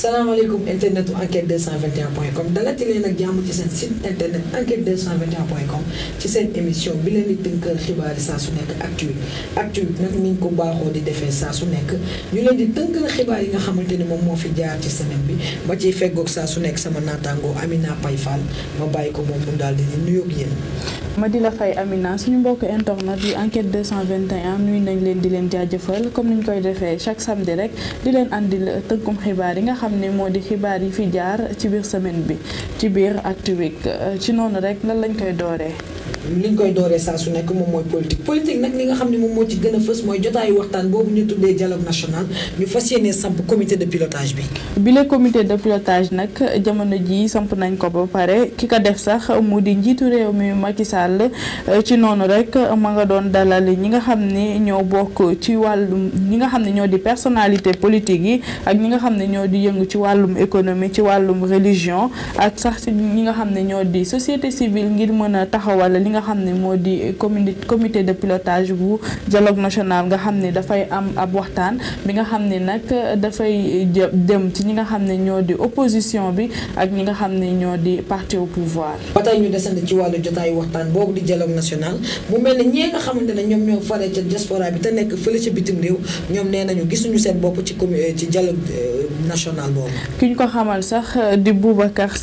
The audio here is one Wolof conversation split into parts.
salaamaaleykum internetu enquête 221.com dalati leen ak jàmm ci seen site internet enquête 221.com ci seen émission bi leen di tënkal xibaar yi saa su nekk actu nag ni ñu ko baaxoo di defee saa su nekk ñu leen di tënkal xibaar yi nga xamante ni moom moo fi jaar ci semaine bi ba ciy feggoog saa su nekk sama naataangoo Amina Paye Fall ma bàyyi ko moom mu daal di nuyu ak yéen. ma di la fay Amina suñu mbokk internet yi enquête 221 nuyu nañ leen di leen jaajëfal comme ni ñu koy defee chaque samedi rek di leen andil tënkum xibaar yi nga xam ne moo di xibaar yi fi jaar ci biir semaine bi ci biir Actu Week ci noonu rek lan lañ koy dooree. liñ koy dooree saa su nekk moom mooy politique nag li nga xam ne moom moo ci gën a fës mooy jotaayu waxtaan boobu ñu tuddee dialogue national ñu fas yéene samp comité de pilotage bi. bile comité de pilotage nag jamono ji samp nañ ko ba pare ki ko def sax mu di njiitu réew mi Macky Sall ci noonu rek ma nga doon dalal ñi nga xam ne ñoo bokk ci wàllum ñi nga xam ne ñoo di personnalité politique yi ak ñi nga xam ne ñoo di yëngu ci wàllum économie ci wàllum religion ak sax ñi nga xam ne ñoo di société civile ngir mën a taxawal li nga xam ne moo di comité de pilotage bu dialogue national nga xam ne dafay am ab waxtaan bi nga xam ne nag dafay dem ci ñi nga xam ne ñoo di opposition bi ak ñi nga xam ne ñoo di parti au pouvoir. ba tey ñu desandi ci wàllu jotaayu waxtaan boobu di dialogue national mu mel ne ñee nga xamante ne ñoom ñoo faree ca diaspora bi te nekk fële ca bitim réew ñoom nee nañu gisuñu seen bopp ci dialogue national boobu. ki ñu ko xamal sax di Boubacar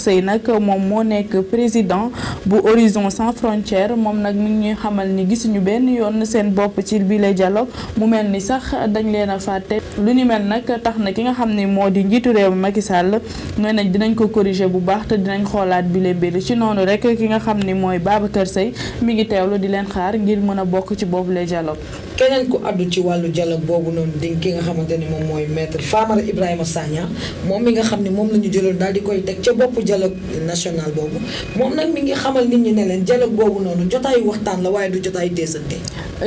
Seye nag moom moo nekk président bu Horizon sans frontières moom nag mi ngi ñuy xamal ni gisuñu benn yoon seen bopp ci bile dialogue mu mel ni sax dañ leen a fàtte lu ni mel nag tax na ki nga xam ne moo di njiitu réew mi Macky Sall nee nañ dinañ ko corriger bu baax te dinañ xoolaat bile mbir ci noonu rek ki nga xam ni mooy Babacar Seye mi ngi teewlu di leen xaar ngir mën a bokk ci boobu le dialogue. keneen ku addu ci wàllu dialogue boobu noonu di ki nga xamante ni moom mooy maître Famara Ibrahima Sagna moom mi nga xam ne moom la ñu jëloon daal di koy teg ca bopp dialogue national boobu moom nag mi ngi xamal nit ñi ne leen dialogue boobu noonu jotaayu waxtaan la waaye du jotaayu teesante.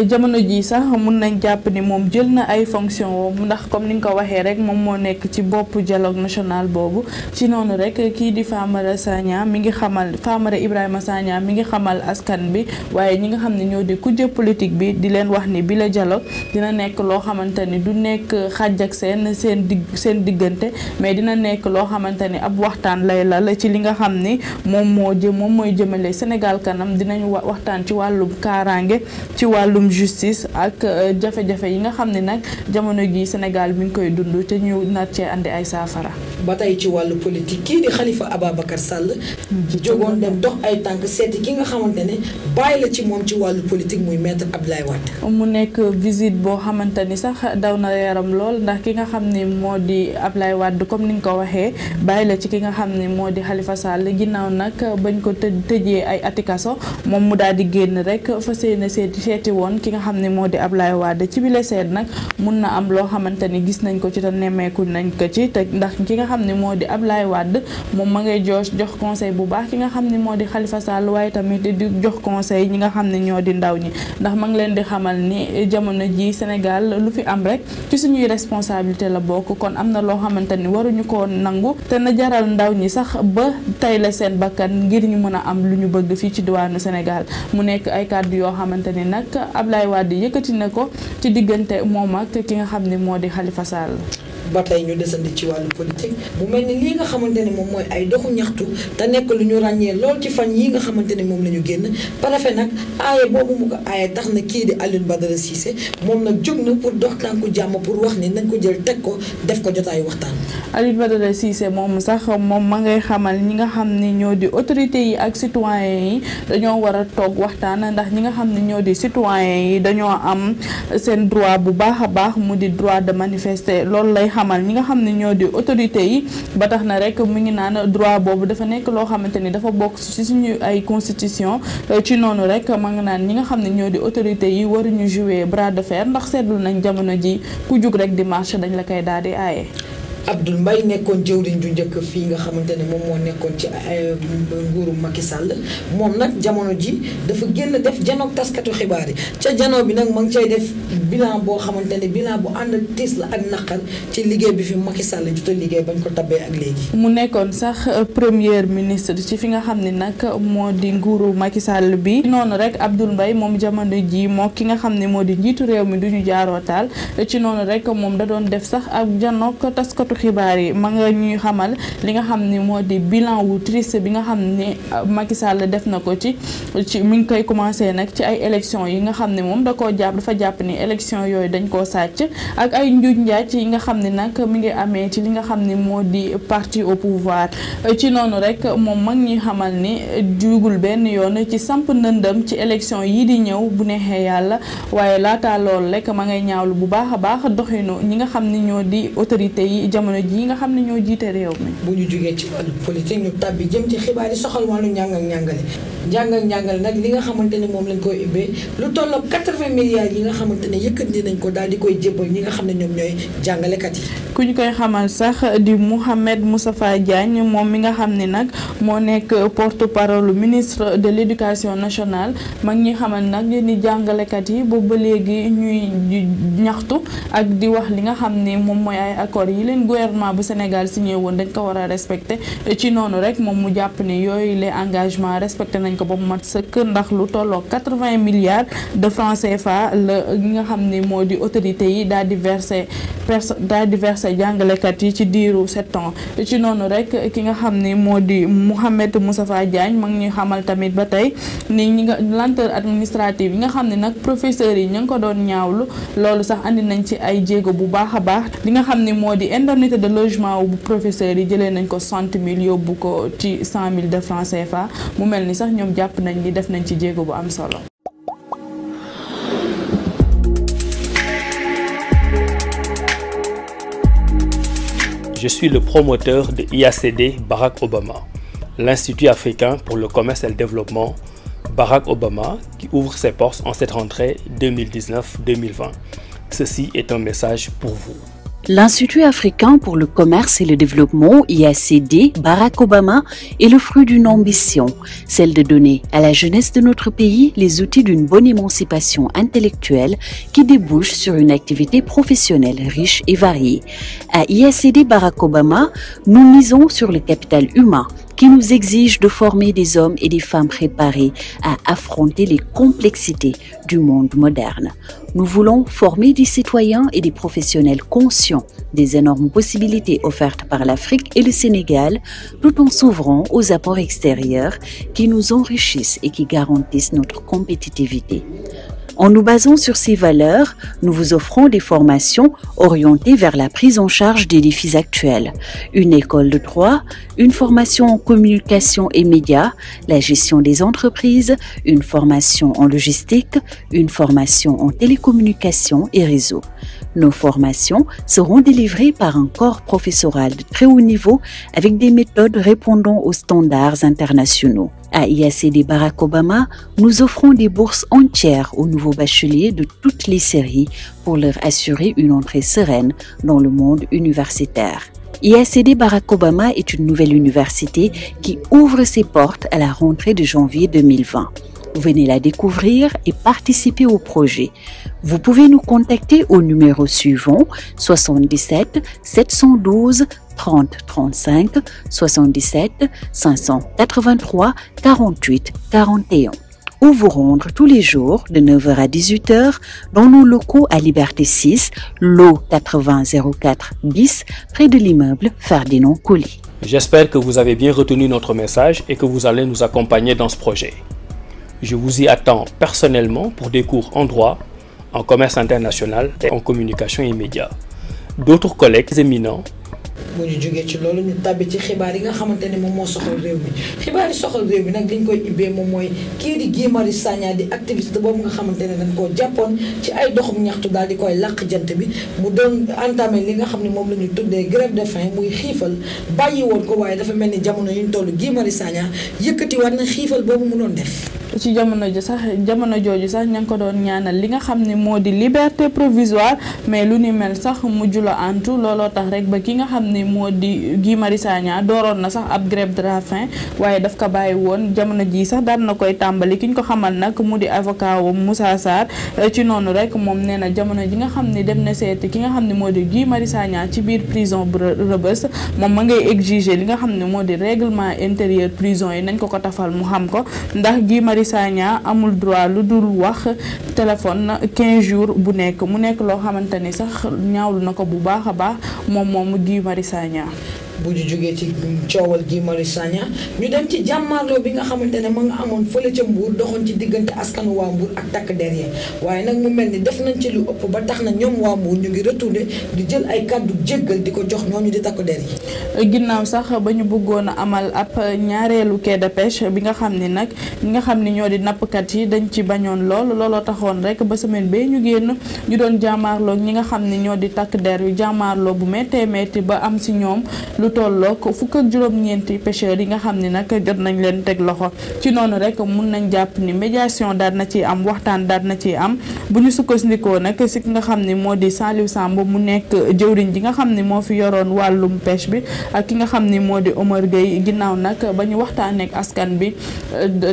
jamono ji sax mun nañ jàpp ni moom jël na ay fonction ndax comme ni nga ko waxee rek moom moo nekk ci bopp dialogue national boobu ci noonu rek kii di Famara Ibrahima Sagna mi ngi xamal askan bi waaye ñi nga xam ne ñoo di kujje politique bi di leen wax ni bi la dialogue dina nekk loo xamante ni du nekk xàjj ak seen diggante mais dina nekk loo xamante ni ab waxtaan lay lal ci li nga xam ni moom mooy jëmale Sénégal kanam dinañ waxtaan ci wàllum kaaraange ci wàllum justice ak jafe-jafe yi nga xam ne nag jamono gi Sénégal mi ngi koy dund te ñu nar cee andi ay saafara. ba tey ci wàllu politique kii di Khalifa Ababacar Sall jógoon dem dox ay tànk seeti ki nga xamante ne bàyyi la ci moom ci wàllu politique muy maître Abdoulaye Wade. mu nekk visite boo xamante ni sax daw na yaram lool ndax ki nga xam ne moo di Abdoulaye Wade comme ni nga ko waxee bàyyi la ci ki nga xam ne moo di Khalifa Sall ginnaaw nag bañ ko tëjee ay ati kaso moom mu daal di génn rek fas yéene seeti woon ki nga xam ne moo di Abdoulaye Wade ci bile seet nag mun na am loo xamante ni gis nañ ko ci te nemmeeku nañ ko ci te ndax ki nga xam ne moo di Abdoulaye Wade moom ma ngay jox conseil bu baax ki nga xam ne moo di Khalifa Sall waaye tamit di jox conseil ñi nga xam ne ñoo di ndaw ñi ndax ma ngi leen di xamal ni jamono ji Sénégal lu fi am rek ci suñuy responsabilité la bokk kon am na loo xamante ni waruñu ko nangu te na jaral ndaw ñi sax ba tey la seen bakkan ngir ñu mën a am lu ñu bëgg fii ci diwaanu Sénégal mu nekk ay kàddu yoo xamante ni nag Abdoulaye Wade yëkkati na ko ci diggante moom ak ki nga xam ne moo di Khalifa Sall. ba tey ñu desandi ci wàllu politique mu mel ni lii nga xamante ne moom mooy ay doxu ñaxtu te nekk lu ñu ràññee lool ci fan yii nga xamante ne moom la ñu génn préfet nag aaye boobu mu ko aaye tax na kii di Alioune Badara Cissé moom nag jóg na pour dox tànku jàmm pour wax ni nañ ko jël teg ko def ko jotaayu waxtaan. Alioune Badara Cissé moom sax moom ma ngay xamal ñi nga xam ne ñoo di autorités yi ak citoyens yi dañoo war a toog waxtaan ndax ñi nga xam ne ñoo di citoyens yi dañoo am seen droit bu baax a baax mu di droit de manifester loolu lay xamal ñi nga xam ne ñoo di autorité yi ba tax na rek mu ngi naan droit boobu dafa nekk loo xamante ni dafa bokk ci suñu ay constitution ci noonu rek ma nga naan ñi nga xam ne ñoo di autorité yi waruñu jouer bras de fer ndax seetlu nañ jamono ji ku jug rek di marche dañ la koy daal di aaye. Abdoul Mbaye nekkoon jëwriñ ju njëkk fii nga xamante ne moom moo nekkoon ci nguuru Macky Sall moom nag jamono ji dafa génn def janoog taskatu xibaar yi ca janoo bi nag ma ngi cay def bilan boo xamante ne bilan bu ànd ak tiis la ak naqar ci liggéey bi fi Macky Sall jot a liggéey bañ ko tabbee ak léegi. mu nekkoon sax premier ministre ci fi nga xam ne nag moo di nguuru Macky Sall bi noonu rek Abdoul Mbaye moom jamono ji moo ki nga xam ne moo di njiitu réew mi du ñu jaaroo taal ci noonu rek moom da doon def sax ak janoog taskatu taskatu xibaar yi ma nga ñuy xamal li nga xam ni moo di bilan wu triste bi nga xam ni Macky Sall def na ko ci mi ngi koy commencé nag ci ay élection yi nga xam ne moom dafa jàpp ni élection yooyu dañ koo sàcc ak ay njuuj njaaj yi nga xam ne nag mi ngi amee ci li nga xam ne moo di parti au pouvoir ci noonu rek moom mag ñuy xamal ni jugul benn yoon ci samp ndëndëm ci élection yi di ñëw bu neexee yàlla waaye laata loolu rek ma ngay ñaawlu bu baax a baax doxinu ñi nga xam ne ñoo di autorité yi jamono ji nga xam ne ñoo jiite réew mi. bu ñu jugee ci wàllu politique ñu tàbbi jëm ci xibaar yi soxal wàllu njàng ak njàngale nag li nga xamante ne moom lañ koy ubbee lu tolloog 80 milliards yi nga xamante ne yëkkati nañ ko daal di koy jébbal ñi nga xam ne ñoom ñooy jàngalekat yi. ku ñu koy xamal sax di Mouhamed Moustapha Diagne moom mi nga xam ne nag moo nekk porte-parole ministre de l'éducation nationale mag ñi xamal nag ni jàngalekat yi boobu ba léegi ñuy ñaxtu ak di wax li nga xam ne moom mooy ay accords yi leen gouvernement bu Sénégal signé woon dañ ko war a respecté ci noonu rek moom mu jàpp ne yooyu les engagements respecté nañ ko ba mu mat sëkk ndax lu tolloo 80 milliards de francs CFA la ñi nga xam ne moo di autorités yi daal di verser jàngalekat yi ci diiru 7 ans ci noonu rek ki nga xam ne moo di Mouhamed Moustapha Diagne mag ñuy xamal tamit ba tey ni ñi nga lenteur administrative yi nga xam ne nag professeurs yi ña ngi ko doon ñaawlu loolu sax andi nañ ci ay jéego bu baax a baax li nga xam ne moo di indemnité de logement bu professeurs yi jëlee nañ ko 60 000 yóbbu ko ci 100 000 de francs CFA mu mel ni sax ñoom jàpp nañ ni def nañ ci jéego bu am solo. Je suis le promoteur de IACD Barack Obama, l'Institut africain pour le commerce et le développement Barack Obama, qui ouvre ses portes en cette rentrée 2019-2020. Ceci est un message pour vous. L'Institut africain pour le commerce et le développement, IACD, Barack Obama, est le fruit d'une ambition, celle de donner à la jeunesse de notre pays les outils d'une bonne émancipation intellectuelle qui débouche sur une activité professionnelle riche et variée. À IACD Barack Obama, nous misons sur le capital humain, qui nous exige de former des hommes et des femmes préparés à affronter les complexités du monde moderne. Nous voulons former des citoyens et des professionnels conscients des énormes possibilités offertes par l'Afrique et le Sénégal, tout en s'ouvrant aux apports extérieurs qui nous enrichissent et qui garantissent notre compétitivité. En nous basant sur ces valeurs, nous vous offrons des formations orientées vers la prise en charge des défis actuels. Une école de droit, une formation en communication et médias, la gestion des entreprises, une formation en logistique, une formation en télécommunications et réseaux. Nos formations seront délivrées par un corps professoral de très haut niveau avec des méthodes répondant aux standards internationaux. À IACD Barack Obama, nous offrons des bourses entières aux nouveaux bacheliers de toutes les séries pour leur assurer une entrée sereine dans le monde universitaire. IACD Barack Obama est une nouvelle université qui ouvre ses portes à la rentrée de janvier 2020. Venez la découvrir et participer au projet. Vous pouvez nous contacter au numéro suivant 77 712 30 35 77 583 48 41 ou vous rendre tous les jours de 9h à 18h dans nos locaux à Liberté 6, lot 8004 bis, près de l'immeuble Ferdinand Coly. J'espère que vous avez bien retenu notre message et que vous allez nous accompagner dans ce projet. Je vous y attends personnellement pour des cours en droit, en commerce international et en communication et médias. D'autres collègues éminents. bu ñu jógee ci loolu ñu tàbbi ci xibaar yi nga xamante ne moom moo soxal réew mi xibaar yi soxal réew mi nag liñ koy ibbee moom mooy kii di Guy Marius Sagna di activiste boobu nga xamante ne dañ koo jàppoon ci ay doxum ñaxtu daal di koy làq jant bi mu doon entamé li nga xam ne moom la ñu tuddee grève de faim muy xiifal bàyyi woon ko waaye dafa mel ni jamono yuñ toll Guy Marius Sagna yëkkati war na xiifal boobu mu doon def. ci jamono jooju sax ña ngi ko doon ñaanal li nga xam ne moo di liberté provisoire mais lu ni mel sax mujj la antu looloo tax rek ba ki nga xam ne moo di Guy Marius Sagna dooroon na sax ab grève de la faim waaye daf ko bàyyi woon jamono ji sax daan na koy tàmbali ki ñu ko xamal nag mu di avocat wu Moussa Sarr ci noonu rek moom nee na jamono ji nga xam ne dem na seeti ki nga xam ne moo di Guy Marius Sagna ci biir prison bu Rebeuss moom ma ngay exiger li nga xam ne moo di règlement intérieur prison yi nañ ko tafal mu xam ko ndax Guy Marius Mary Sagna amul droit lu dul wax téléphone 15 jours bu nekk mu nekk loo xamante ni sax ñaawlu na ko bu baax a baax moom Guy Marius Sagna. bu ñu jógee ci coowal Guy Marius Sagna ñu dem ci jàmmaarloo bi nga xamante ne ma nga amoon fële ca Mbour doxoon ci diggante askanu waa Mbour ak takk der yi waaye nag mu mel ni def nañ ci lu ëpp ba tax na ñoom waa Mbour ñu ngi retourné di jël ay kàddu jéggal di ko jox ñooñu di takk der yi. ginnaaw sax ba ñu bëggoon a amal ab ñaareelu quai de pêche bi nga xam ni nag ñi nga xam ni ñoo di nappkat yi dañ ci bañoon looloo taxoon rek ba semaine bee ñu génn ñu doon jàmmaarloo ñi nga xam ni ñoo di takk der yu jàmmaarloo bu méttee métti ba am si ñoom lu tollook fukk ak juróom-ñeenti pêcheurs yi nga xam ni nag jot nañ leen teg loxo ci noonu rek mun nañ jàpp ni médiation daal na ci am waxtaan daal na ci am bu ñu sukkandikoo nag si ki nga xam ni moo di Saliou Samb mu nekk jëwriñ ji nga xam ni moo fi yoroon wàllum pêche bi ak ki nga xam ni moo di Omar Gueye ginnaaw nag ba ñu waxtaanee ak askan bi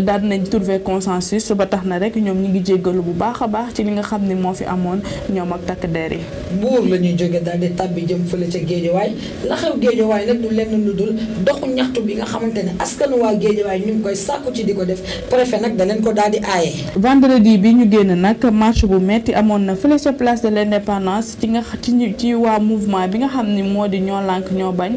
daal nañ trouver consensus ba tax na rek ñoom ñi ngi jéggalu bu baax a baax ci li nga xam ni moo fi amoon ñoom ak takk der yi. Mbuur la ñuy jóge daal di tàbbi jëm fële ca Géejawaay la xew Géejawaay nag du lenn lu dul doxu ñaxtu bi nga xamante ne askanu waa Géejawaay ñu ngi koy sàkku ci di ko def préfet nag da leen ko daal di aaye. vendredi bi ñu génn nag marche bu metti amoon na fële ca place de l'indépendance ci waa mouvement bi nga xam ni moo di ñoo lànk ñoo bañ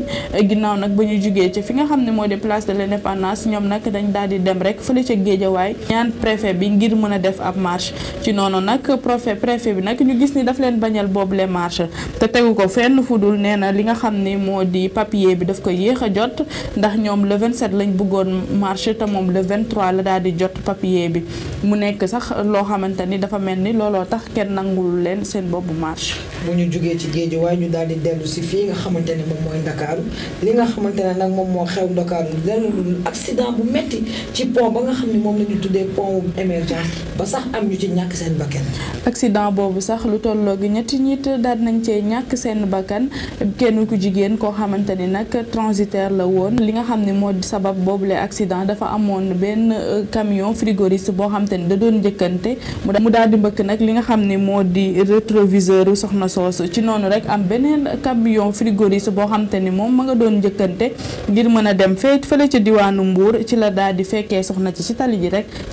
ginnaaw nag ba ñu jugee ci fi nga xam ne moo di place de l'indépendance ñoom nag dañ daal di dem rek fële ca Géejawaay ñaan préfet bi ngir mën a def ab marche ci noonu nag préfet bi nag ñu gis ni daf leen bañal boobu les marche te tegu ko fenn fu dul nee na li nga xam ni moo di papier bi daf ko yéex a jot ndax ñoom le 27 lañ bëggoon marche te moom le 23 la daal di jot papier bi mu nekk sax loo xamante ni dafa mel ni looloo tax kenn nangul leen seen boobu marche. bu ñu jugee ci Géejawaay ñu daal di dellu si fii nga xamante ne moom mooy Ndakaaru li nga xamante ne nag moom moo xew Ndakaaru lenn lu accident bu metti ci pont ba nga xam ne moom la ñu tuddee pont émergence ba sax am ñu ci ñàkk seen bakkan. accident boobu sax lu tolloo gi ñetti nit daal nañ cee ñàkk seen bakkan kenn ku jigéen koo xamante ni nag transitaire la woon li nga xam ne moo di sabab boobu le accident dafa amoon benn camion frigoriste boo xamante ni da doon njëkkante mu daal di mbëkk nag li nga xam ne moo di rétroviseur soxna soosu ci noonu rek am beneen camion frigoriste boo xamante ni moom ma nga doon njëkkante ngir mën a dem fële ca diwaanu Mbour ci la daal di fekkee soxna ci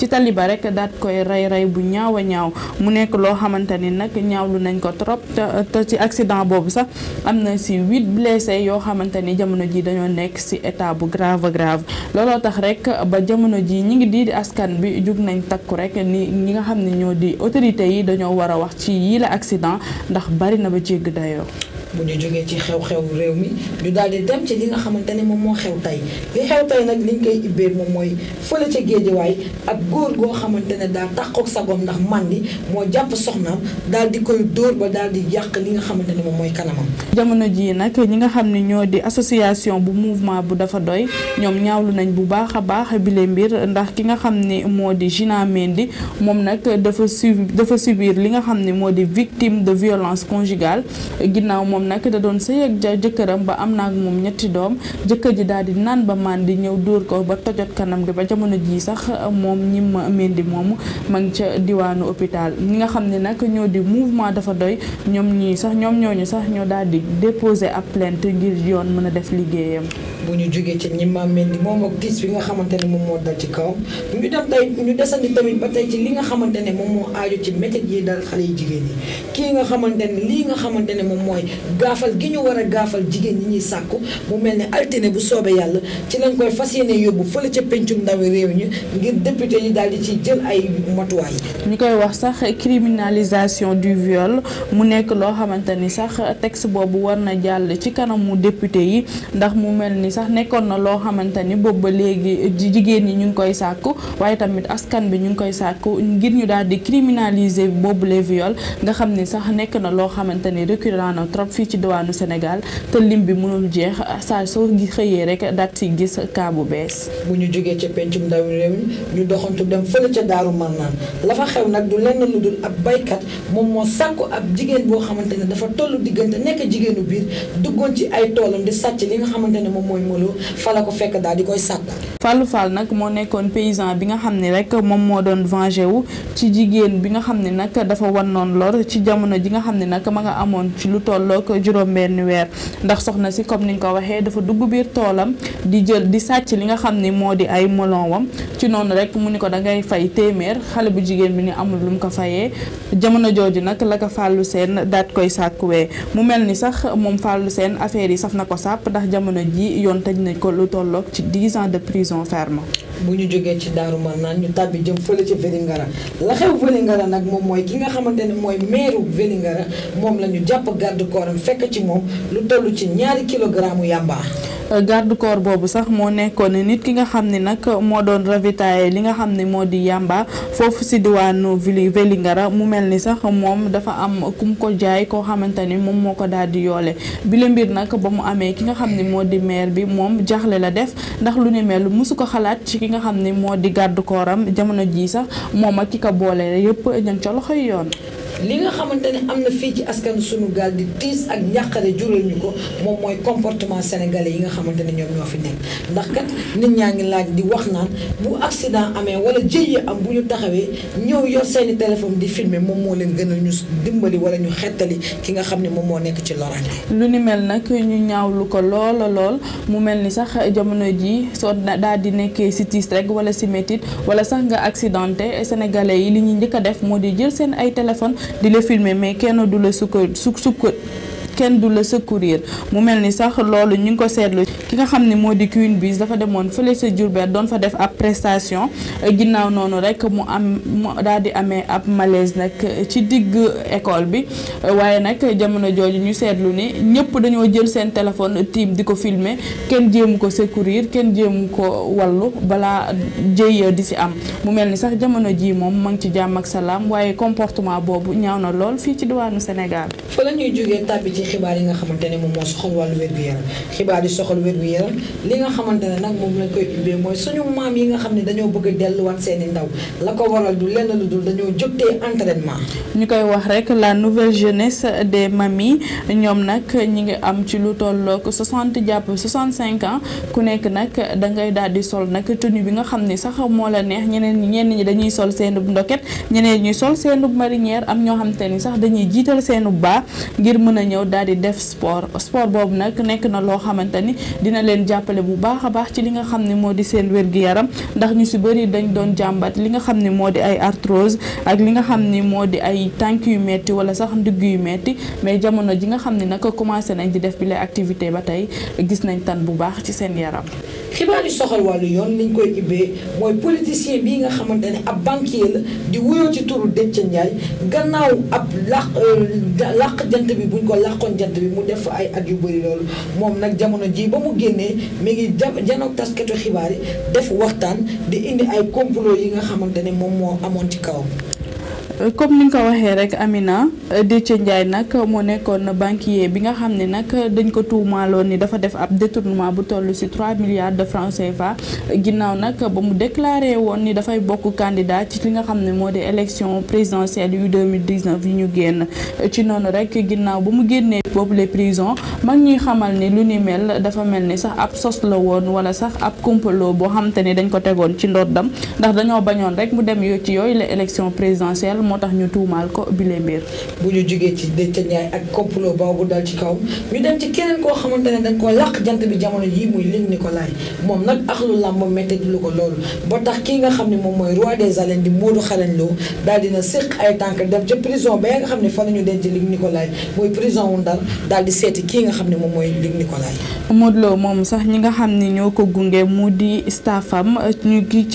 tali ba rek daal koy rey bu ñaaw a ñaaw mu nekk loo xamante ni nag ñaawlu nañ ko trop te ci accident boobu sax am na si 8 blessés yoo xamante ni jamono ji dañoo nekk si état bu grave looloo tax rek ba jamono ji ñi ngi di askan bi jug nañ takku rek ni ñi nga xam ne ñoo di autorités yi dañoo war a wax ci yii la accident ndax bari na ba jégg dayoo. bu ñu jógee ci xew-xew réew mi ñu daal di dem ci li nga xamante ne moom moo xew tey li xew tey nag liñ koy ibbee moom mooy fële ca Géejawaay ab góor goo xamante ne daal tàqoog sagom ndax mandi moo jàpp soxnaam daal di koy dóor ba daal di yàq li nga xamante ne moom mooy kanamam. jamono ji nag ñi nga xam ne ñoo di association bu mouvement bu dafa doy ñoom ñaawlu nañ bu baax a baax bile mbir ndax ki nga xam ne moo di Gina Mendy moom nag dafa subir li nga xam ne moo di victime de violence conjugale ginnaaw moom nag da doon sëy ak jëkkëram ba am na ak moom ñetti doom jëkkër ji daal di naan ba mandi ñëw dóor ko ba tojot kanam gi ba jamono ji sax moom ñim Mendy moomu ma ngi ca diwaanu hôpital ñi nga xam ne nag ñoo di mouvement dafa doy ñoom ñooñu sax ñoo daal di déposer ab plainte ngir yoon mën a def liggéeyam. bu ñu jógee ci ñimma Mendy moom ak tiis bi nga xamante ne moom moo dal ci kawam ñu dem tey ñu desandi tamit ba tey ci li nga xamante ne moom moo aaju ci métit yi dal xale yi jigéen yi kii nga xamante ne lii nga xamante ne moom mooy gaafal gi ñu war a gaafal jigéen ñi ñuy sàkku mu mel ne altine bu soobee yàlla ci lañ koy fas yéene yóbbu fële ca pencum ndawi réew ñi ngir député yi daal di ci jël ay matuwaay. ñu koy wax sax criminalisation du viol mu nekk loo xamante ni sax texte boobu war na jàll ci kanamu député yi ndax mu mel ni sax nekkoon na loo xamante ni boobu ba léegi jigéen ñi ñu ngi koy sàkku waaye tamit askan bi ñu ngi koy sàkku ngir ñu daal di criminaliser boobu les viols nga xam ni sax nekk na loo xamante ni récurrent na trop fii ci diwaanu Sénégal te lim bi mënul jeex saa soo xëyee rek daal ci gis cas bu bees. bu ñu jógee ca pencum ndawi réew ñu doxantu dem fële ca Daaru Marnaan la fa xew nag du lenn lu dul ab baykat moom moo sàkku ab jigéen boo xamante ne dafa tollu diggante nekk jigéenu biir duggoon ci ay toolam di sàcc li nga xamante ne moom mooy Molo fa la ko fekk daal di koy sàkku. Fallou Fall nag moo nekkoon paysan bi nga xam ne rek moom moo doon venger wu ci jigéen bi nga xam ne nag dafa wannoon lor ci jamono ji nga xam ne nag ma nga amoon ci lu tollook juróom-benn weer ndax soxna si comme ni nga ko waxee dafa dugg biir toolam di sàcc li nga xam ne moo di ay melon wam ci noonu rek mu ni ko dangay fay téeméer xale bu jigéen bi ni amul lu mu ko fayee jamono jooju nag la ko Fallou Sène daat koy sàkkuwee mu mel ni sax moom Fallou Sène affaire yi saf na ko sàpp ndax jamono ji yoon tëj nañ ko lu tollook ci 10 ans de prison ferme. bu ñu jógee ci Daaru Marnaan ñu tàbbi jëm fële ci Vélingara la xew Vélingara nag moom mooy ki nga xamante ne mooy maire Vélingara moom la ñu jàpp garde corps am fekk ci moom lu toll ci 2 kilogramme yamba. garde corps boobu sax moo nekkoon nit ki nga xam ne nag moo doon ravitailler li nga xam ne moo di yamba foofu si diwaanu Vélingara mu mel ni sax moom dafa am kum ko jaay koo xamante ni moom moo ko daal di yoole bi la mbir nag ba mu amee ki nga xam ne moo di maire bi moom jaaxle la def ndax lu ni mel musu ko xalaat ci ki nga xam ne moo di garde corps am jamono ji sax moom ak ki ko boole yëpp ña ngi ca loxoy yoon. li nga xamante ne am na fii ci askan sunu gaal di tiis ak njàqare jural ñu ko moom mooy comportement sénégalais yi nga xamante ne ñoom ñoo fi nekk ndax kat nit ñaa ngi laaj di wax naan bu accident amee wala jëye am bu ñu taxawee ñëw yor seeni téléphone di filmer moom moo leen gënal ñu dimbali wala ñu xettali ki nga xam ne moom moo nekk ci loraange. lu ni mel nag ñu ñaawlu ko lool mu mel ni sax jamono ji soo daal di nekkee si tiis rek wala si métit wala sax nga accidenté sénégalais yi li ñuy njëkk a def moo di jël seen ay téléphone di la filmer mais kenn du la kenn du la secourir mu mel ni sax loolu ñu ngi ko seetlu ki nga xam ne moo di Queen Biz dafa demoon fële sa Diourbel doon fa def ab prestation ginnaaw noonu rek mu daal di amee ab malaise nag ci digg école bi waaye nag jamono jooju ñu seetlu ni ñëpp dañoo jël seen téléphone tiim di ko filmer kenn jéemu ko secourir kenn jéemu ko wallu balaa jëy di si am mu mel ni sax jamono ji moom ma ngi ci jàmm ak salaam waaye comportement boobu ñaaw na lool fii ci diwaanu Sénégal. fa la ñuy jógee tàbbi ci xibaar yi nga xamante ne moom moo soxal wàllu wér-gu-yaram xibaar yi soxal wér-gu-yaram li nga xamante ne nag moom lañ koy ubbee mooy suñu maam yi nga xam ne dañoo bëgg a delluwaat seeni ndaw la ko waral du lenn lu dul dañoo jógtee entraînement. ñu koy wax rek la nouvelle jeunesse des mamies ñoom nag ñi ngi am ci lu tollook 60 jàpp 65 ans ku nekk nag dangay daal di sol nag tenue bi nga xam ne sax moo la neex ñenn ñi dañuy sol seenub ndoket ñeneen ñi sol seenub marinière am ñoo xamante ni sax dañuy jiital seenub baa ngir mën a ñëw daal di def sport boobu nag nekk na loo xamante ni dina leen jàppale bu baax a baax ci li nga xam ne moo di seen wér-gu-yaram ndax ñu si bëri dañ doon jàmbat li nga xam ne moo di ay arthrose ak li nga xam ni moo di ay tànk yu metti wala sax ndigg yu metti mais jamono ji nga xam ne nag commencé nañ di def bi lay activité ba tey gis nañ tan bu baax ci seen yaram. xibaar yi soxal wàllu yoon liñ koy ibbee mooy politicien bii nga xamante ne ab banquier la di wuyoo ci turu Déthié Ndiaye gannaaw ab làq jant bi buñ ko làqoon jant bi mu def ay at yu bëri loolu moom nag jamono ji ba mu génnee mi ngi janoog taskatu xibaar yi def waxtaan di indi ay complot yi nga xamante ne moom moo amoon ci kawam. comme ni nga ko waxee rek Amina Déthié Ndiaye nag moo nekkoon banquier bi nga xam ne nag dañ ko tuumaaloon ni dafa def ab détournement bu toll ci 3 milliards de francs CFA ginnaaw nag ba mu déclaré woon ni dafay bokk candidat ci li nga xam ne moo di élection présidentielle yu 2019 yi ñu génn ci noonu rek ginnaaw ba mu génnee boobu les prisons mag ñuy xamal ni lu ni mel dafa mel ni sax ab sos la woon wala sax ab complot boo xam te ni dañ ko tegoon ci ndoddam ndax dañoo bañoon rek mu dem ci yooyu la élection présidentielle moo tax ñu tuumaal ko bile mbir. bu ñu jógee ci Déthié Ndiaye ak complot boobu dal ci kawam ñu dem ci keneen koo xamante ne dañ koo làq jant bi jamono jii muy Luc Nicolaï moom nag axlu làmb métti lu ko loolu ba tax kii nga xam ne moom mooy roi des arènes di Modou Xarañ Lo daal dina séq ay tànk dem ca prison ba nga xam ne fa la ñu denc Luc Nicolaï mooy prison wu Ndar daal di seeti kii nga xam ne moom mooy Luc Nicolaï. Modou Lo moom sax ñi nga xam ne ñoo ko gunge mu di staffam ñu ki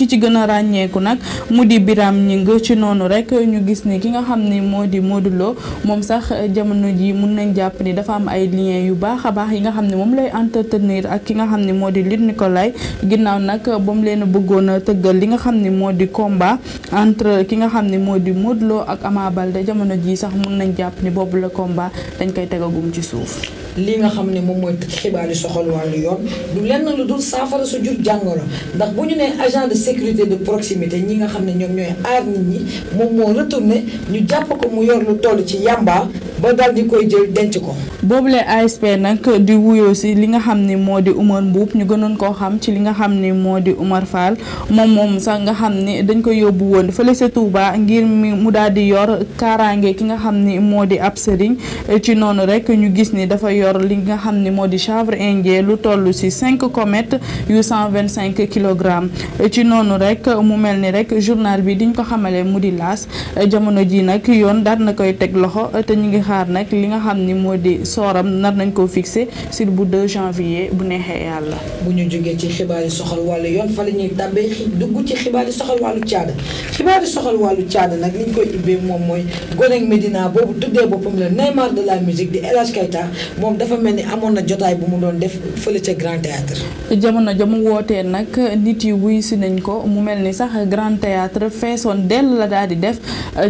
ci gën a ràññeeku nag mu di Biram Ñing ci noonu rek ñu gis ni ki nga xam ni moo di Modou Lo moom sax jamono ji mun nañ jàpp ni dafa am ay liens yu baax a baax yi nga xam ne moom lay entretenir ak ki nga xam ne moo di Luc Nicolaï ginnaaw nag ba mu leen bëggoon a tëggal li nga xam ne moo di combat entre ki nga xam ne moo di Modou Lo ak Ama Baldé jamono ji sax mun nañ jàpp ni boobu la combat dañ koy tegagum ci suuf. li nga xam ne moom mooy xibaar yi soxal wàllu yoon du lenn lu dul saafara su jur jàngoro ndax bu ñu nee agent de sécurité de proximité ñi nga xam ne ñoom ñooy aar nit ñi moom moo retourné ñu jàpp ko mu yor lu toll ci yamba ba dal di koy jël denc ko. boobule ASP nag di wuyoo si li nga xam ni moo di Oumar Mboup ñu gënoon koo xam ci li nga xam ni moo di Oumar Fall moom sax nga xam ni dañ ko yóbbu woon fële sa Touba ngir mu daal di yor kaaraange ki nga xam ni moo di ab sëriñ ci noonu rek ñu gis ni dafa yor li nga xam ni moo di chanvre indien lu toll si 5 comètes yu 125 kilogrammes ci noonu rek mu mel ni rek journal bi diñ ko xamale mu di laas jamono ji nag yoon daal na koy teg loxo te ñu ngi xaar nag li nga xam ni moo di sooram nar nañ koo fixé sur bu 2 janvier bu neexee yàlla. bu ñu jógee ci xibaar yi soxal wàllu yoon fa la ñuy tàmbee dugg ci xibaar yi soxal wàllu caada xibaar yi soxal wàllu caada nag li ñu koy ubbee moom mooy gonek Medina boobu tuddee boppam la Neymar de la musique di El Hadj Keita moom dafa mel ni amoon na jotaay bu mu doon def fële ca Grand Théâtre. jamono ja mu wootee nag nit yi wuy si nañ ko mu mel ni sax Grand Théâtre feesoon dell la daal di def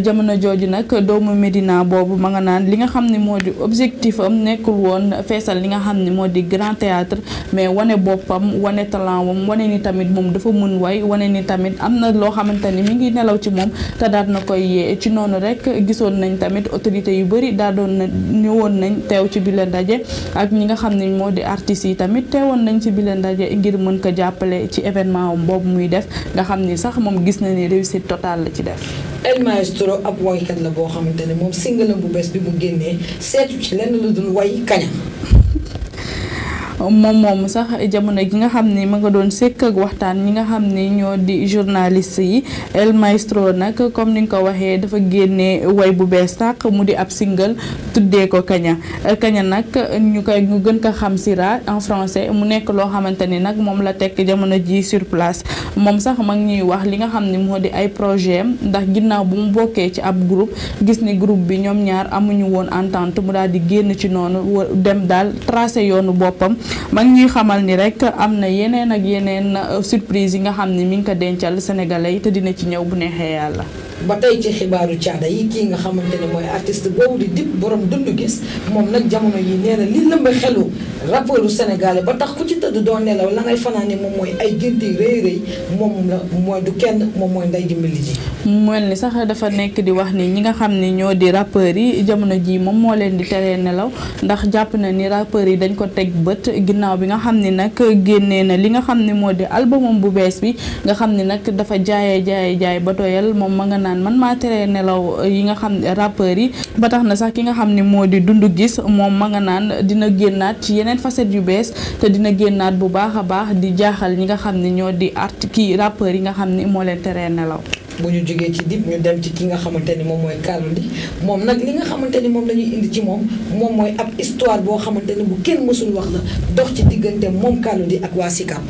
jamono jooju nag doomu Medina boobu ma nga naan li nga xam ni moo di objectif am nekkul woon feesal li nga xam ni moo di Grand Théâtre mais wane boppam wane talent wam wane ni tamit moom dafa mën way wane ni tamit am na loo xamante ni mi ngi nelaw ci moom te daal na koy yee ci noonu rek gisoon nañ tamit autorité yu bëri daa doon na ñëwoon nañ teew ci bi la ndaje ak ñi nga xam ne moo di artistes yi tamit teewoon nañ ci bi la ndaje ngir mën ko jàppale ci événement am boobu muy def nga xam ni sax moom gis na ni réussite totale la ci def. El Maestro ab waykat la boo xamante ne moom single bu bees bi mu génnee seetu ci lenn lu dul way kaña. moom sax jamono gi nga xam ni ma nga doon sekk ak waxtaan ñi nga xam ni ñoo di journaliste yi El Maestro nag comme ni nga ko waxee dafa génnee way bu bees tàq mu di ab single tuddee ko kaña nag ñu gën ko xam si ra en français mu nekk loo xamante ni nag moom la tekk jamono ji sur place moom sax mag ñuy wax li nga xam ni moo di ay projet am ndax ginnaaw bu mu bokkee ci ab groupe gis ni groupe bi ñoom ñaar amuñu woon entente mu daal di génn ci noonu dem daal tracé yoonu boppam mag ñuy xamal ni rek am na yeneen ak yeneen surprise yi nga xam ni mi ngi ko dencal sénégalais yi te dina ci ñëw bu neexee yàlla. ba tey ci xibaaru caada yi kii nga xamante ne mooy artiste boobu di Dip borom dund gis moom nag jamono yi nee na li lëmba xelu rappeuru sénégalais ba tax ku ci tëdd doo nelaw la ngay fanaane moom mooy ay gént yu rëy rëy moom la mooy du kenn moom mooy Ndeye Dimbali ji. mu mel ni sax dafa nekk di wax ni ñi nga xam ni ñoo di rappeurs yi jamono ji moom moo leen di teree nelaw ndax jàpp na ni rappeurs yi dañ ko teg bët ginnaaw bi nga xam ni nag génnee na li nga xam ni moo di albumam bu bees bi nga xam ni nag dafa jaay ba doyal moom ma nga naan man maa teree nelaw yi nga xam rappeurs yi ba tax na sax ki nga xam ni moo di dund gis moom ma nga naan dina génnaat ci yeneen facette yu bees te dina génnaat bu baax a baax di jaaxal ñi nga xam ni ñoo di rappeurs yi nga xam ni moo leen teree nelaw. bu ñu jógee ci Dip ñu dem ci ki nga xamante ni moom mooy Carlou D moom nag li nga xamante ni moom la ñuy indi ci moom mooy ab histoire boo xamante ni bu kenn mësul wax la dox ci diggante moom Carlou D ak waa Sicap.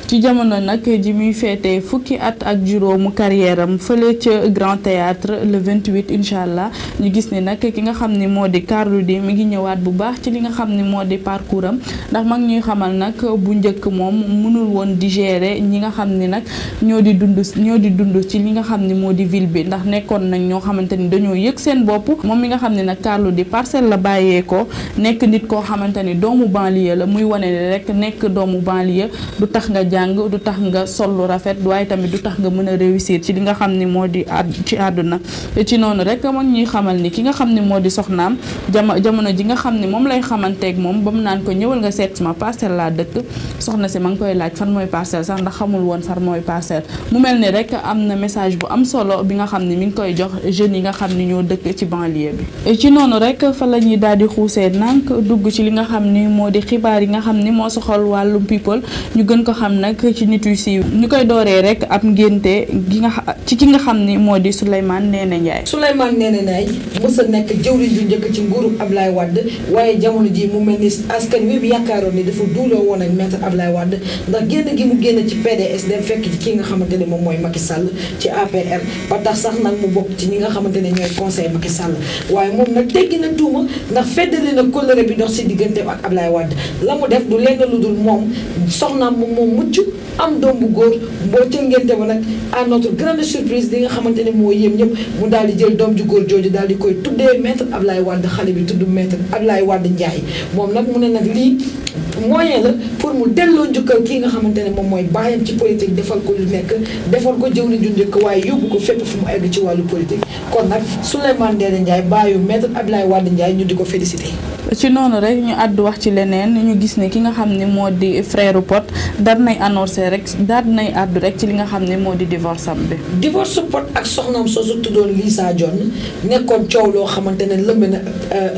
ci jamono nag ji muy féete fukki at ak juróomu carrière am fële ca Grand Théâtre le 28 incha allah ñu gis ni nag ki nga xam ni moo di Carlou D mi ngi ñëwaat bu baax ci li nga xam ni moo di parcours am ndax mag ñuy xamal nag bu njëkk moom mënul woon digérer ñi nga xam ni nag ñoo di dund ci li nga xam ni moo di ville bi ndax nekkoon nañ ñoo xamante ni dañoo yëg seen bopp moom mi nga xam ni nag Carlou D Parcelles la bàyyeekoo nekk nit koo xamante ni doomu banlieue la muy wane rek nekk doomu banlieue du tax nga du tax nga sol lu rafet waaye tamit du tax nga mën a réussir ci li nga xam ni moo di ci àdduna ci noonu rek mag ñuy xamal ni ki nga xam ni moo di soxnaam jamono ji nga xam ni moom lay xamanteeg moom ba mu naan ko ñëwal nga seet ma Parcelles laa dëkk soxna si ma ngi koy laaj fan mooy Parcelles sax ndax xamul woon fan mooy Parcelles mu mel ni rek am na message bu am solo bi nga xam ni mi ngi koy jox jeunes yi nga xam ni ñoo dëkk ci banlieue bi ci noonu rek fa la ñuy daal di xuusee nànk dugg ci li nga xam ni moo di xibaar yi nga xam ni moo soxal wàllum people ñu gën ko xam nag ci nit yu siiw ñu koy dooree rek ab ngénte ki nga xam ni moo di Souleymane Ndéné Ndiaye. Souleymane Ndéné Ndiaye mës a nekk jëwriñ ju njëkk ci nguurub Ablaye Wade waaye jamono ji mu mel ni askan wi bi yaakaaroon ni dafa duuloo woon ak maître Ablaye Wade ndax génn gi mu génn ci PDS dem fekk ci ki nga xamante ne moom mooy Macky Sall ci APR ba tax sax nag mu bokk ci ñi nga xamante ne ñooy conseil Macky Sall waaye moom nag teggi na tuuma ndax feddali na kóllëre bi dox si digganteem ak Ablaye Wade la mu def du lenn lu dul moom soxnaam moom mucc am doom bu góor boo ca ngénte ba nag à notre grande surprise li nga xamante ne moo yéem ñëpp mu daal di jël doom ju góor jooju daal di koy tuddee maître Ablaye Wade xale bi tudd maître Ablaye Wade Ndiaye moom nag mu ne nag lii moyen la pour mu delloo njukkal kii nga xamante ne moom mooy bàyyam ci politique defal ko lu nekk defal ko jëwriñ ju njëkk waaye yóbbu ko fépp fu mu egg ci wàllu politique kon nag Souleymane Ndéné Ndiaye bàyyu maître Ablaye Wade Ndiaye ñu di ko félicité ci noonu rek ñu àddu wax ci leneen ñu gis ne ki nga xam ne moo di frère Pod daal nay annoncé rek daal nay àddu rek ci li nga xam ne moo di divorce am bi. divorce Pod ak soxnaam soosu tuddoon Lisa Dione nekkoon coow loo xamante ne lëmbe na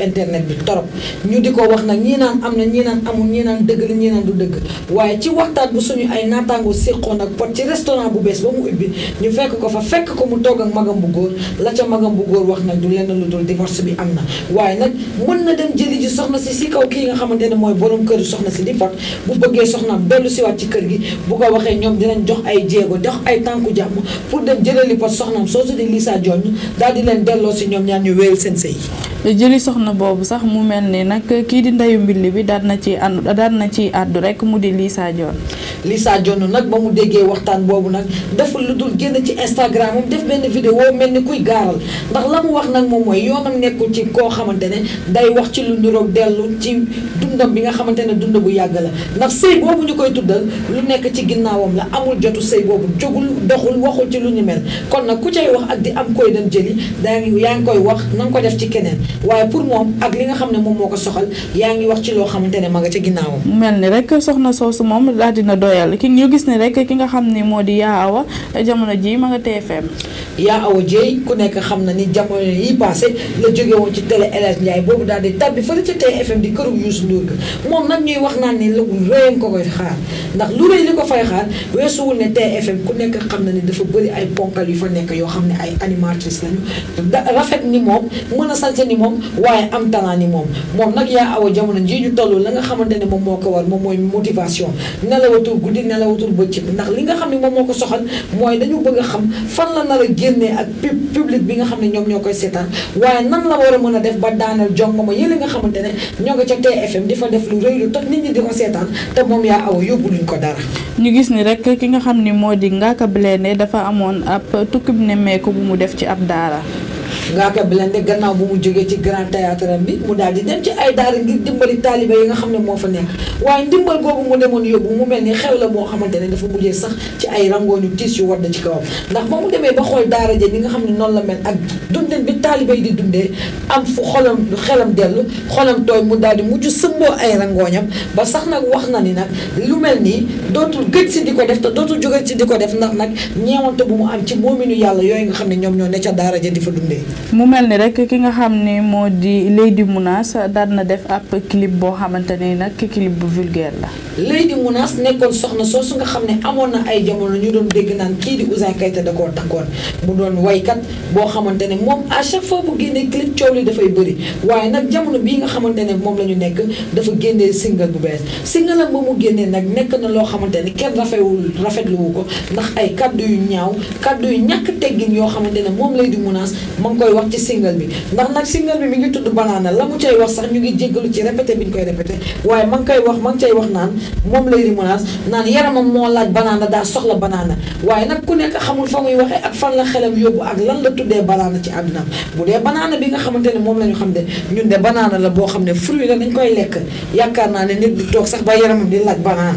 internet bi torop ñu di ko wax nag ñii naan am na ñii naan amul ñii naan dëgg la ñii naan du dëgg waaye ci waxtaan bu suñu ay naataango séqoon ak Pod ci restaurant bu bees ba mu ubbi ñu fekk ko fa fekk ko mu toog ak magam bu góor la ca magam bu góor wax nag du lenn lu dul divorce bi am na waaye nag mën na dem jëli ji soxna si kaw kii nga xamante ne mooy borom kër soxna si di Pod bu bëggee soxnaam dellu siwaat ci kër gi bu ko waxee ñoom dinañ jox ay jéego jox ay tànku jàmm pour dem jëlali Pod soxnaam soosu di Lisa Dione daal di leen delloo si ñoom ñaar ñu wéyal seen sëy jëli soxna boobu sax mu mel ni nag kii di ndeyu mbilli bi daal na ci àddu rek mu di Lisa Dione. Lisa Dione nag ba mu déggee waxtaan boobu nag dafa lu dul génn ci Instagram am def benn vidéo mel ni kuy gaaral ndax la mu wax nag moom mooy yoonam nekkul ci koo xamante ne day wax ci lu niroog dellu ci dundam bi nga xamante ne dund bu yàgg la ndax sëy boobu ñu koy tuddal lu nekk ci ginnaawam la amul jotu sëy boobu jógul doxul waxul ci lu ñu mel kon nag ku cay wax ak di am koy dem jëli yaa ngi koy wax na nga ko def ci keneen waaye pour moom ak li nga xam ne moom moo ko soxal yaa ngi wax ci loo xamante ne ma nga ca ginnaawam. mel ni rek soxna soosu moom daal dina doyal ki ñu gis ne rek ki nga xam ne moo di Yaa Awa jamono ji ma nga TFM. Yaa Awa Dieye ku nekk xam na ni jamono yi passé la jóge woon ci télé El Hadj Ndiaye boobu daal di tabbi fële ca TFM di këru Youssou Ndour ga moom nag ñuy wax naan ni lu rëy ko koy xaar ndax lu rëy li ko fay xaar weesuwul ne TFM ku nekk xam na ni dafa bëri ay ponkal yu fa nekk yoo xam ne ay animatrice lañu rafet ni moom mën a sañse ni moom waaye am talent ni moom nag Yaa Awa jamono ji ñu toll la nga xamante ne moom moo ko war moom mooy motivation nelawatul guddi nelawatul bëccëg ndax li nga xam ne moom moo ko soxal mooy dañu bëgg a xam fan la nar a génnee ak public bi nga xam ne ñoom ñoo koy seetaan waaye nan la war a mën a def ba daaneel jongoma yële nga xamante ne ñoo nga ca TFM di fa def lu rëy lu tax nit ñi di ko seetaan te moom Yaa Awa yóbbu luñ ko dara. ñu gis ni rek ki nga xam ni moo di Ngaaka Blindé dafa amoon ab tukki bu nemmeeku bu mu def ci ab daara. Ngaaka Blindé gannaaw bu mu jógee ci grand théâtre bi mu daal di dem ci ay daara ngir dimbali taaliba yi nga xam ne moo fa nekk waaye ndimbal googu mu demoon yóbbu mu mel ni xew la boo xamante ne dafa mujjee sax ci ay rangooñu tiis yu wadd ci kawam ndax ba mu demee ba xool daara ja ni nga xam ne noonu la mel ak dundin bi taaliba yi di dundee am fu xelam dellu xolam tooy mu daal di mujj sëmboo ay rangooñam ba sax nag wax na ni nag lu mel nii dootul gëj si di ko def te dootul jóge si di ko def ndax nag ñeewante bu mu am ci moominu yàlla yooyu nga xam ne ñoom ñoo ne ca daara ja di fa dundee. mu mel ni rek ki nga xam ne moo di Lady Mounass daal na def ab clip boo xamante ne nag clip bu vulgaire la. Lady Mounass nekkoon soxna soosu nga xam ne amoon na ay jamono ñu doon dégg naan kii di Ouzin Keita da koo takkoon mu doon waykat boo xamante ne moom à chaque fois bu génnee clip coow li dafay bëri waaye nag jamono bii nga xamante ne moom la ñu nekk dafa génnee single bu bees single am ba mu génnee nag nekk na loo xamante ne kenn rafetluwu ko ndax ay kaddu yu ñaaw kaddu yu ñàkk teggin yoo xamante ne moom Lady Mounass ma ngi koy wax ci single bi ndax nag single bi mi ngi tudd Banana la mu cay wax sax ñu ngi jéggalu ci répété bi ñu koy répété waaye ma ngi cay wax naan moom Lady Mounass naan yaramam moo laaj banana daa soxla banana waaye nag ku nekk xamul fa muy waxee ak fan la xelam yóbbu ak lan la tuddee banana ci àdduna bu dee banana bi nga xamante ne moom la ñu xam ne ñun de banana la boo xam ne fruit la dañ koy lekk yaakaar naa ne nit di toog sax ba yaramam di laaj banana.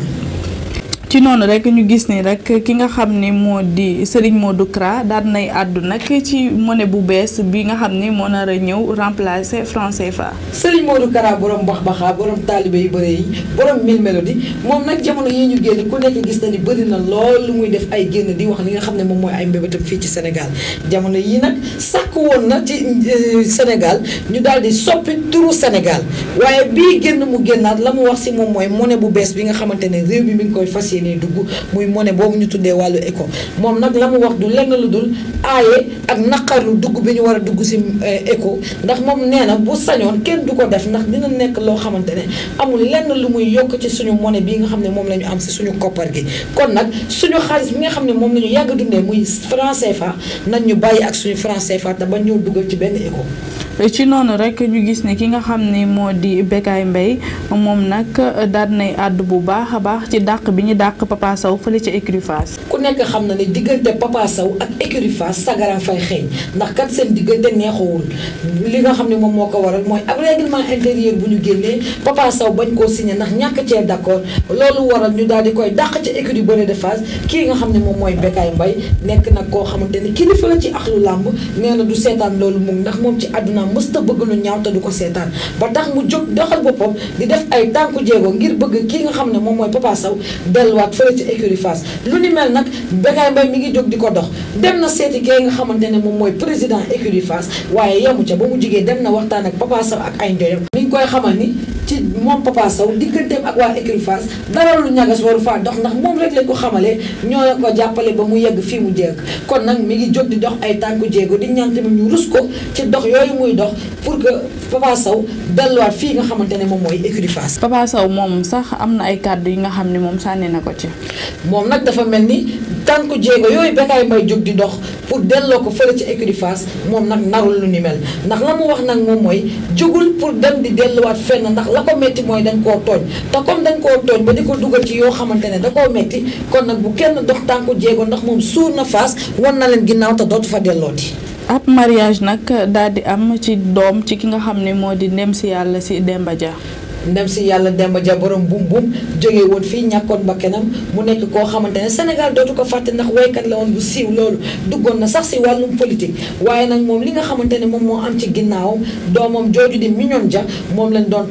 ci noonu rek ñu gis ni rek ki nga xam ni moo di Serigne Modou Kra daal nay àddu nag ci monnaie bu bees bi nga xam ni moo nar a ñëw remplacer franc CFA. Serigne Modou Kra borom bax-baxaa borom taalibe yu bëre yi borom mille mélodie moom nag jamono yi ñu génn ku nekk gis na ni bëri na lool lu muy def ay génn di wax li nga xam ne moom mooy ay mbébétam fii ci Sénégal jamono yii nag sàkk woon na ci Sénégal ñu daal di soppi turu Sénégal waaye bii génn mu génnaat la mu wax si moom mooy monnaie bu bees bi nga xamante ne réew mi ngi koy fas yéene dugg muy monnaie boobu ñu tuddee wàllu éco moom nag la mu wax du lenn lu dul aaye ak naqarlu dugg bi ñu war a dugg si éco ndax moom nee na bu sañoon kenn du ko def ndax dina nekk loo xamante ne amul lenn lu muy yokk ci suñu monnaie bi nga xam ne moom la ñu am si suñu koppar gi kon nag suñu xaalis bi nga xam ne moom la ñu yàgg dundee muy franc CFA nañ ñu bàyyi ak suñu franc CFA te ba ñëw dugal ci benn éco. ci noonu rek ñu gis ne ki nga xam ne moo di Bécaye Mbaye moom nag daal nay àddu bu baax a baax ci dàq bi ñu dàq Papa Sow fële ca écurie Fass. ku nekk xam na ne diggante Papa Sow ak écurie Fass sagaram fay xeeñ ndax kat seen diggante neexawul li nga xam ne moom moo ko waral mooy ab règlement intérieur bu ñu génnee Papa Sow bañ koo signé ndax ñàkk cee d'accord loolu waral ñu daal di koy dàq ca écurie bëre de Fass kii nga xam ne moom mooy Bécaye Mbaye nekk nag koo xamante ne kilifa la ci axlu làmb nee na du seetaan loolu mu ndax moom ci àdduna àdduna mësta bëgg lu ñaaw te du ko seetaan ba tax mu jóg doxal boppam di def ay tànku jéego ngir bëgg kii nga xam ne moom mooy Papa Sow delluwaat fële ci écurie Fass lu ni mel nag Bécaye Mbaye mi ngi jóg di ko dox dem na seeti kii nga xamante ne moom mooy président écurie Fass waaye yemu ca ba mu jigee dem na waxtaan ak Papa Sow ak ay njoyam mi ngi koy xamal ni ci moom Papa Sow digganteem ak waa écurie Fass dara lu ñagas waru faa dox ndax moom rek lañ ko xamalee ñoo la ko jàppale ba mu yegg fii mu jégg kon nag mi ngi jóg di dox ay tànku jéego di ñaan tamit ñu rus ko ci dox yooyu muy dox pour que Papa Sow delluwaat fii nga xamante ne moom mooy écurie Fass. Papa Sow moom sax am na ay kàddu yi nga xam ne moom sànni na ko ci. moom nag dafa mel ni tànku jéego yooyu Bécaye Mbaye jóg di dox pour delloo ko fële ci écurie Fass moom nag narul lu ni mel ndax la mu wax nag moom mooy jógul pour dem di delluwaat fenn ndax la ko metti mooy dañ koo tooñ te comme dañ koo tooñ ba di ko dugal ci yoo xamante ne da koo metti kon nag bu kenn dox tànku jéego ndax moom suur na Fass wan na leen ginnaaw te dootu fa dellooti. ab mariage nag daal di am ci doom ci ki nga xam ne moo di ndem si yàlla si Demba Dia. ndem si yàlla Demba Dia borom bum bum jógee woon fii ñàkkoon bakkanam mu nekk koo xamante ne Sénégal dootu ko fàtte ndax waykat la woon bu siiw loolu duggoon na sax si wàllum politique waaye nag moom li nga xamante ne moom moo am ci ginnaawam doomam jooju di Mignon Dia moom lañ doon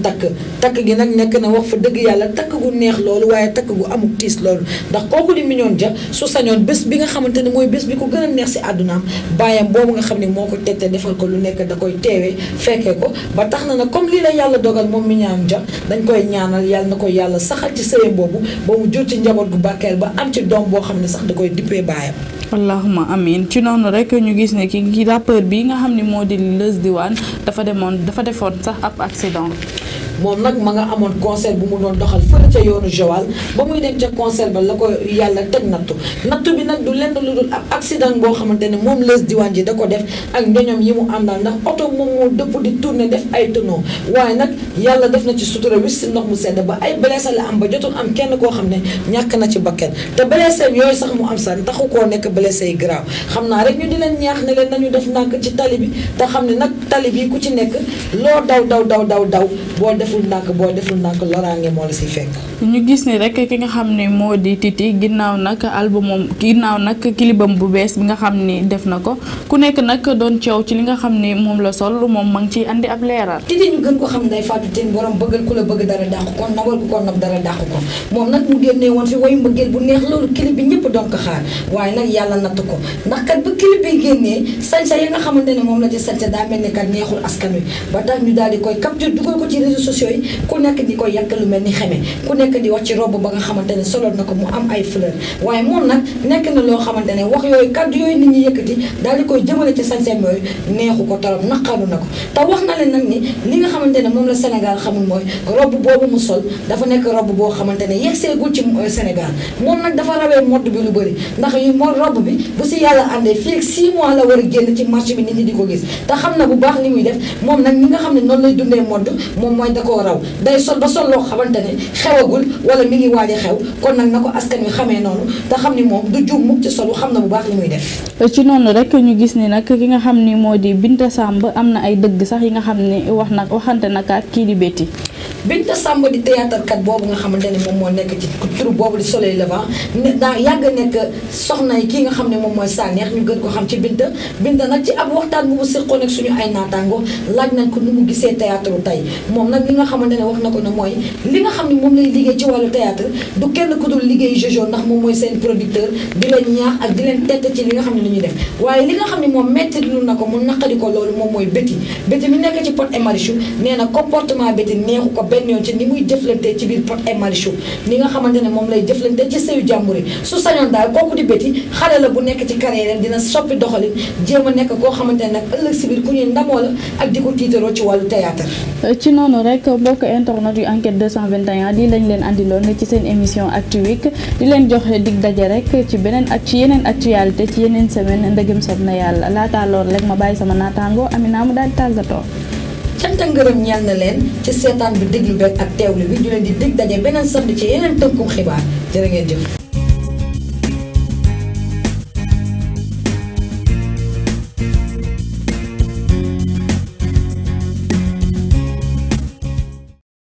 takk gi nag nekk na wax fa dëgg yàlla takk gu neex loolu waaye takk gu amuk tiis loolu ndax kooku di Mignon Dia su sañoon bés bi nga xamante ne mooy bés bi ko gën a neex si àddunaam baayam boobu nga xam ne moo ko tette defal ko lu nekk da koy teewee fekkee ko ba tax na nag comme lii la yàlla dogal moom Mignon Dia dañ koy ñaanal yàlla na ko yàlla saxal ci sëyam boobu ba mu jur ci njaboot gu bàkkeel ba am ci doom boo xam ne sax da koy dippee baayam. allahuma amin ci noonu rek ñu gis ne ki rappeur bi nga xam ne moo di Leuz Diwane dafa defoon sax ab accident. moom nag ma nga amoon concert bu mu doon doxal fële ca yoonu Joal ba muy dem ca concert ba la ko yàlla teg nattu bi nag du lenn lu dul ab accident boo xamante ne moom Leuz Diwane ji da ko def ak ndoñom yi mu àndal ndax oto moom moo dëpp di tourner def ay tonneau waaye nag yàlla def na ci sutura wis si ndox mu sedd ba ay blessé la am ba jotul am kenn koo xam ne ñàkk na ci bakkan te blessé yooyu sax mu am sax taxu koo nekk blessé yi grave xam naa rek ñu di leen ñaax ne leen nañu def ndànk ci tali bi te xam ne nag tali bi ku ci nekk loo daw boo deful ndànk loraange moo la si fekk. ñu gis ni rek ki nga xam ne moo di Titi ginnaaw nag kilibam bu bees bi nga xam ni def na ko ku nekk nag doon coow ci li nga xam ni moom la sol moom ma ngi ciy andi ab leeral. Titi ñu gën ko xam Ndeye Fatou Tine borom bëggal ku la bëgg dara dàqu ko nabal ku ko nab dara dàqu ko moom nag mu génnee woon fi wayu mbëggeel bu neex loolu kilib bi ñëpp doon ko xaar waaye nag yàlla natt ko ndax kat ba kilib bi génnee sañsa ya nga xamante ne moom la ci sañsa daa mel ni kat neexul askan wi ba tax ñu daal di koy capture dugal ko ci réseaux sociaux yi ku nekk di koy yàq lu mel ni xeme ku nekk di wax ci robe ba nga xamante ne soloon na ko mu am ay fleur waaye moom nag nekk na loo xamante ne wax yooyu kaddu yooyu nit ñi yëkkati daal di koy jëmale ci sañseem yooyu neexu ko torop naqaru na ko te wax na leen nag ni li nga xamante ne moom la Sénégal xamul mooy robe boobu mu sol dafa nekk robe boo xamante ne yegseegul ci Sénégal moom nag dafa rawee mode bi lu bëri ndax yu moo robe bi bu si yàlla àndee fii ak 6 mois la war a génn ci marché bi nit ñi di ko gis te xam na bu baax li muy def moom nag ñi nga xam ne noonu lay dundee mode moom mooy da koo raw day sol ba sol loo xamante ne xewagul wala mi ngi waaj a xew kon nag na ko askan wi xamee noonu te xam ni moom du juum mukk ci solu xam na bu baax li muy def. ci noonu rek ñu gis ni nag ki nga xam ni moo di Binta Samb am na ay dëgg sax yi nga xam ni waxante na ak kii di Betty. Binta Samb di théâtre kat boobu nga xamante ne moom moo nekk ci troupe boobu di Soleil Levant daa yàgg nekk soxna yi kii nga xam ne moom mooy Sanex ñu gën ko xam ci Binta nag ci ab waxtaan bu mu séqoon ak suñu ay naataango laaj nañ ko nu mu gisee théâtre tey moom nag li nga xamante ne wax na ko ne mooy li nga xam ne moom lay liggéey ci wàllu théâtre du kenn ku dul liggéey Jojo ndax moom mooy seen producteur di leen ñaax ak di leen tett ci li nga xam ne li ñuy def waaye li nga xam ne moom metti lu na ko mu naqadi ko loolu moom mooy Betty mi nekk ci Pod et Marichou nee na comportement Betty neexu ko benn yoon ci ni muy jëflante ci biir Pod et Marichou ni nga xamante ne moom lay jëflante ci sëyu jàmbur yi su sañoon daal kooku di Betty xale la bu nekk ci carrière dina soppi doxalin jéem a nekk koo xamante ne nag ëllëg si biir ku ñuy ndamoo la ak di ko tiitaroo ci wàllu théâtre. ci noonu rek mbokk internet yu enquête 221 lii lañ leen andiloon ci seen émission Actu Week di leen jox dig daje rek ci yeneen actualité ci yeneen semaine ndegem soob na yàlla laataa lool rek ma bàyyi sama naataango Amina mu daal di tàggatoo. cant ak ngërëm ñeel na leen ci seetaan bi déglu beeg ak teewlu bi ñu leen di dig daje beneen samedi ci yeneen tënkum xibaar jërë ngeen jëf.